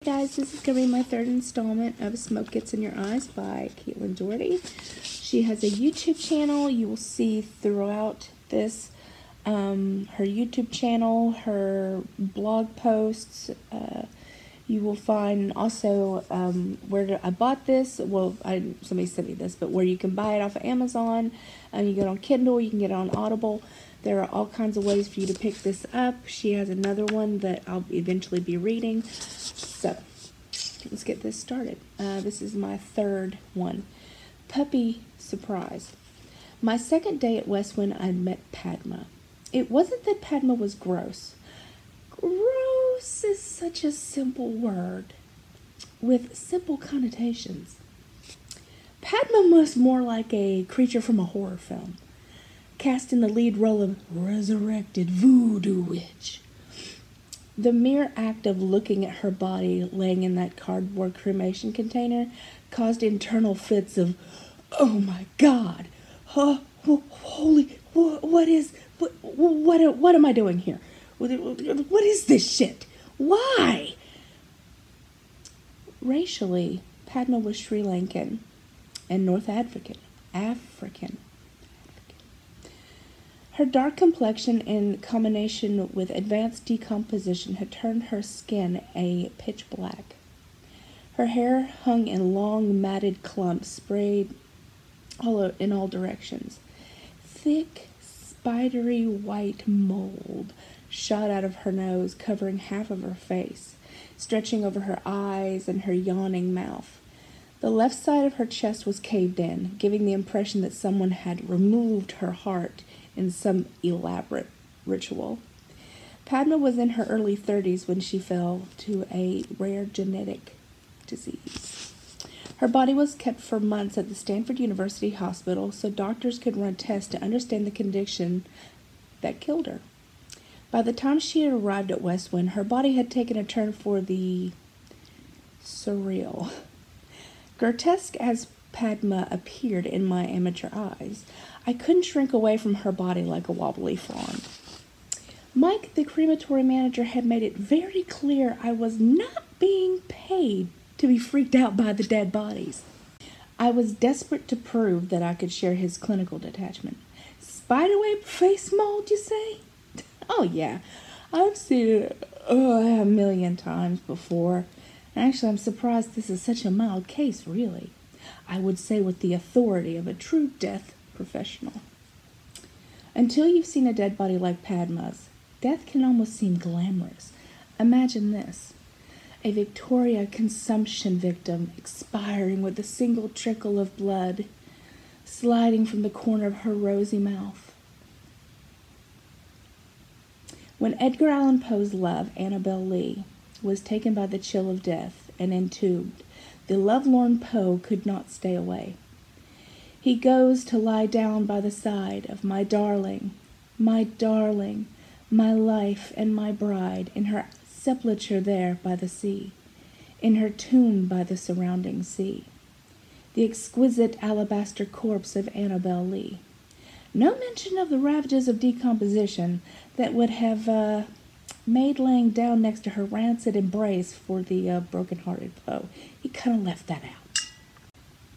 Guys, this is going to be my third installment of Smoke Gets in Your Eyes by Dougherty. She has a YouTube channel. You will see throughout this her YouTube channel, her blog posts. You will find also where I bought this. Well, somebody sent me this, but where you can buy it off of Amazon. You get it on Kindle, you can get it on Audible. There are all kinds of ways for you to pick this up. She has another one that I'll eventually be reading. So, let's get this started. This is my third one. Puppy Surprise. My second day at Westwind, I met Padma. It wasn't that Padma was gross. Gross is such a simple word with simple connotations. Padma was more like a creature from a horror film, cast in the lead role of resurrected voodoo witch. The mere act of looking at her body laying in that cardboard cremation container caused internal fits of, oh my God, holy, what am I doing here? What is this shit? Why? Racially, Padma was Sri Lankan and North African. Her dark complexion in combination with advanced decomposition had turned her skin a pitch black. Her hair hung in long, matted clumps sprayed in all directions. Thick, spidery white mold shot out of her nose, covering half of her face, stretching over her eyes and her yawning mouth. The left side of her chest was caved in, giving the impression that someone had removed her heart in some elaborate ritual. Padma was in her early 30s when she fell to a rare genetic disease. Her body was kept for months at the Stanford University Hospital so doctors could run tests to understand the condition that killed her. By the time she had arrived at Westwind, her body had taken a turn for the surreal. Grotesque as Padma appeared in my amateur eyes, I couldn't shrink away from her body like a wobbly fawn. Mike, the crematory manager, had made it very clear I was not being paid to be freaked out by the dead bodies. I was desperate to prove that I could share his clinical detachment. Spiderweb face mold, you say? Oh, yeah. I've seen it a million times before. Actually, I'm surprised this is such a mild case, really. I would say with the authority of a true death professional. Until you've seen a dead body like Padma's, death can almost seem glamorous. Imagine this. A Victoria consumption victim expiring with a single trickle of blood sliding from the corner of her rosy mouth. When Edgar Allan Poe's love, Annabel Lee, was taken by the chill of death and entombed, the lovelorn Poe could not stay away. He goes to lie down by the side of my darling, my life and my bride, in her sepulchre there by the sea, in her tomb by the surrounding sea. The exquisite alabaster corpse of Annabel Lee. No mention of the ravages of decomposition that would have made laying down next to her rancid embrace for the broken-hearted Poe. He kind of left that out.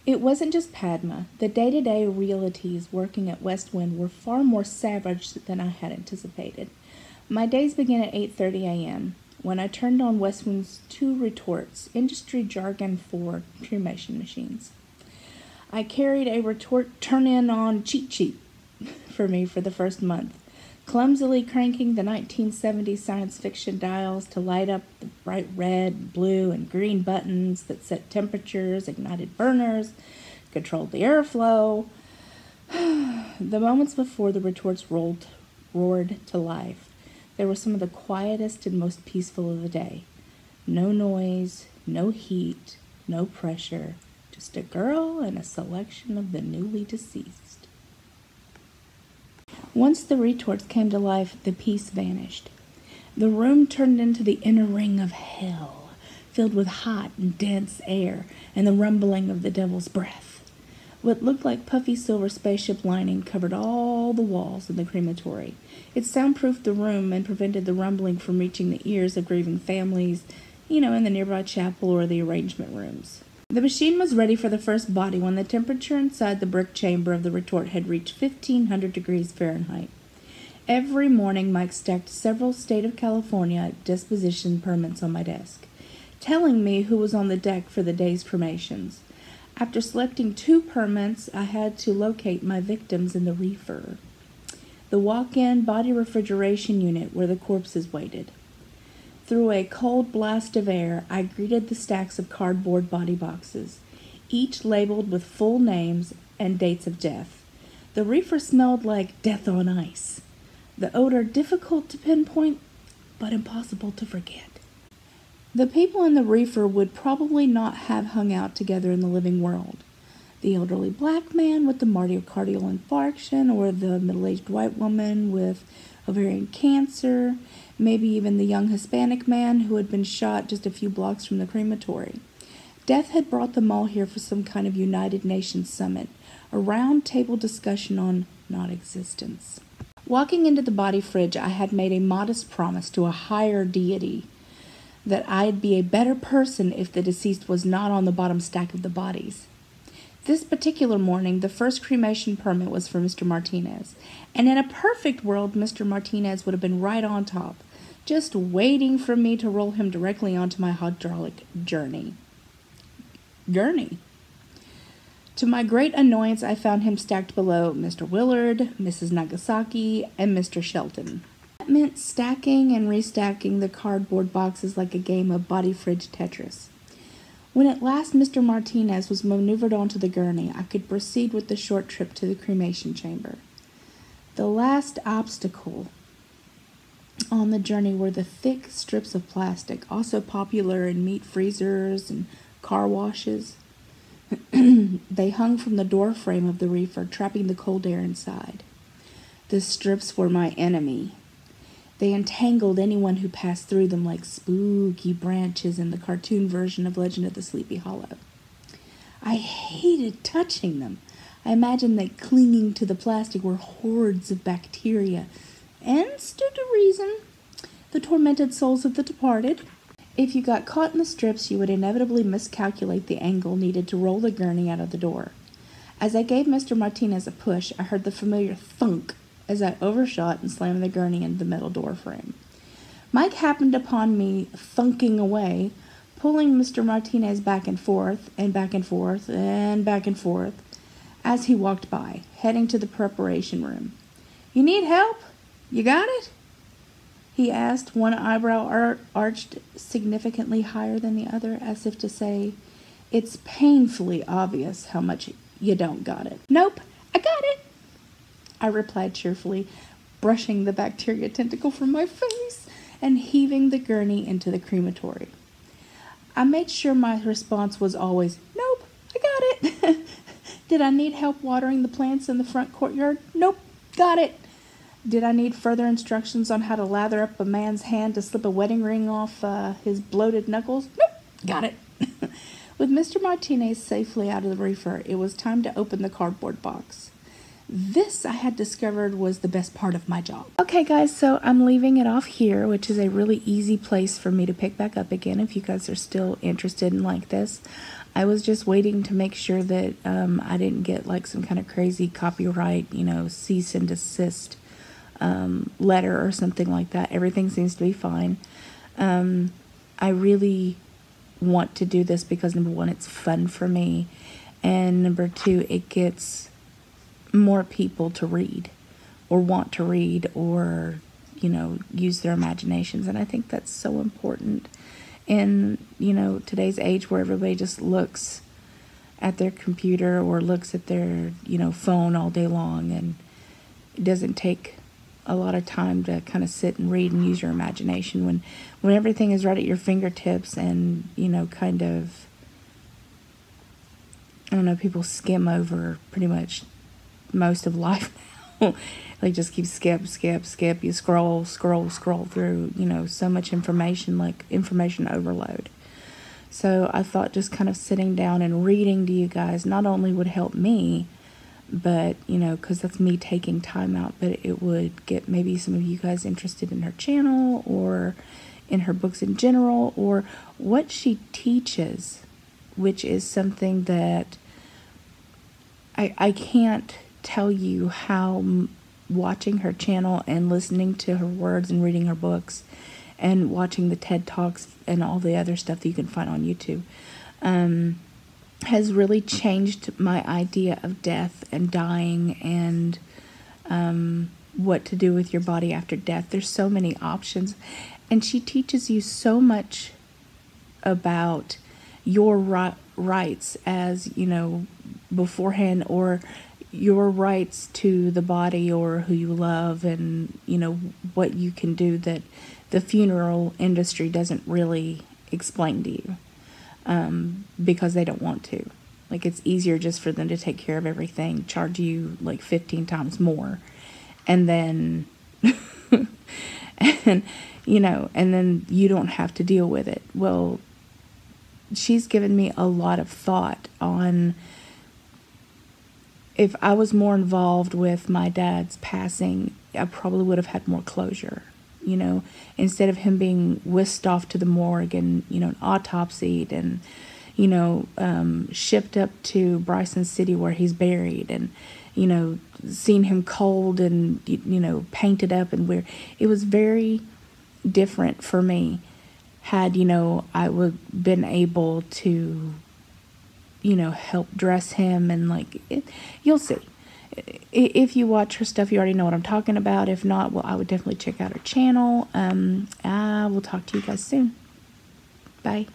It wasn't just Padma. The day-to-day realities working at Westwind were far more savage than I had anticipated. My days began at 8:30 a.m. when I turned on Westwind's 2 retorts, industry jargon for cremation machines. I carried a retort turn-in on cheat sheet for me for the first month, clumsily cranking the 1970s science fiction dials to light up the bright red, blue, and green buttons that set temperatures, ignited burners, controlled the airflow. The moments before the retorts roared to life, they were some of the quietest and most peaceful of the day. No noise, no heat, no pressure, just a girl and a selection of the newly deceased. Once the retorts came to life, the peace vanished. The room turned into the inner ring of hell, filled with hot and dense air and the rumbling of the devil's breath. What looked like puffy silver spaceship lining covered all the walls of the crematory. It soundproofed the room and prevented the rumbling from reaching the ears of grieving families in the nearby chapel or the arrangement rooms. The machine was ready for the first body when the temperature inside the brick chamber of the retort had reached 1,500 degrees Fahrenheit. Every morning, Mike stacked several state of California disposition permits on my desk, telling me who was on the deck for the day's cremations. After selecting 2 permits, I had to locate my victims in the reefer, the walk-in body refrigeration unit where the corpses waited. Through a cold blast of air, I greeted the stacks of cardboard body boxes, each labeled with full names and dates of death. The reefer smelled like death on ice, the odor difficult to pinpoint, but impossible to forget. The people in the reefer would probably not have hung out together in the living world. The elderly black man with the myocardial infarction, or the middle-aged white woman with ovarian cancer, maybe even the young Hispanic man who had been shot just a few blocks from the crematory. Death had brought them all here for some kind of United Nations summit, a round-table discussion on non-existence. Walking into the body fridge, I had made a modest promise to a higher deity that I'd be a better person if the deceased was not on the bottom stack of the bodies. This particular morning, the first cremation permit was for Mr. Martinez, and in a perfect world, Mr. Martinez would have been right on top, just waiting for me to roll him directly onto my hydraulic gurney. To my great annoyance, I found him stacked below Mr. Willard, Mrs. Nagasaki, and Mr. Shelton. That meant stacking and restacking the cardboard boxes like a game of body fridge Tetris. When at last Mr. Martinez was maneuvered onto the gurney, I could proceed with the short trip to the cremation chamber. The last obstacle on the journey were the thick strips of plastic, also popular in meat freezers and car washes. They hung from the door frame of the reefer, trapping the cold air inside. The strips were my enemy. They entangled anyone who passed through them like spooky branches in the cartoon version of Legend of the Sleepy Hollow. I hated touching them. I imagined that clinging to the plastic were hordes of bacteria, and stood to reason, the tormented souls of the departed. If you got caught in the strips, you would inevitably miscalculate the angle needed to roll the gurney out of the door. As I gave Mr. Martinez a push, I heard the familiar thunk as I overshot and slammed the gurney into the metal door frame. Mike happened upon me thunking away, pulling Mr. Martinez back and forth, and back and forth, and back and forth, as he walked by, heading to the preparation room. "You need help? You got it?" he asked, one eyebrow arched significantly higher than the other, as if to say, "It's painfully obvious how much you don't got it." "Nope, I got it," I replied cheerfully, brushing the bacteria tentacle from my face and heaving the gurney into the crematory. I made sure my response was always, "Nope, I got it." Did I need help watering the plants in the front courtyard? Nope, got it. Did I need further instructions on how to lather up a man's hand to slip a wedding ring off his bloated knuckles? Nope, got it. With Mr. Martinez safely out of the reefer, it was time to open the cardboard box. This, I had discovered, was the best part of my job. Okay, guys, so I'm leaving it off here, which is a really easy place for me to pick back up again if you guys are still interested in like this. I was just waiting to make sure that I didn't get like some kind of crazy copyright, cease and desist letter or something like that. Everything seems to be fine. I really want to do this because, number one, it's fun for me, and number two, it gets more people to read or want to read or use their imaginations, and I think that's so important in today's age where everybody just looks at their computer or looks at their phone all day long, and it doesn't take a lot of time to kind of sit and read and use your imagination when everything is right at your fingertips, and kind of, I don't know, people skim over pretty much most of life now. Like, just keep skip, you scroll through so much information, like information overload. So I thought just kind of sitting down and reading to you guys not only would help me, but because that's me taking time out, but it would get maybe some of you guys interested in her channel, or in her books in general, or what she teaches, which is something that I can't tell you how watching her channel and listening to her words and reading her books and watching the TED Talks and all the other stuff that you can find on YouTube has really changed my idea of death and dying and what to do with your body after death. There's so many options, and she teaches you so much about your rights as, you know, beforehand, or your rights to the body or who you love, and, you know, what you can do that the funeral industry doesn't really explain to you, because they don't want to. Like, it's easier just for them to take care of everything, charge you like 15 times more, and then and you know, and then you don't have to deal with it. Well, she's given me a lot of thought on, if I was more involved with my dad's passing, I probably would have had more closure. You know, instead of him being whisked off to the morgue and, you know, autopsied and, you know, shipped up to Bryson City where he's buried, and, you know, seeing him cold and, you know, painted up and weird. It was very different for me had, you know, I would been able to, you know, help dress him and like it, you'll see. If you watch her stuff, you already know what I'm talking about. If not, well, I would definitely check out her channel. I will talk to you guys soon. Bye.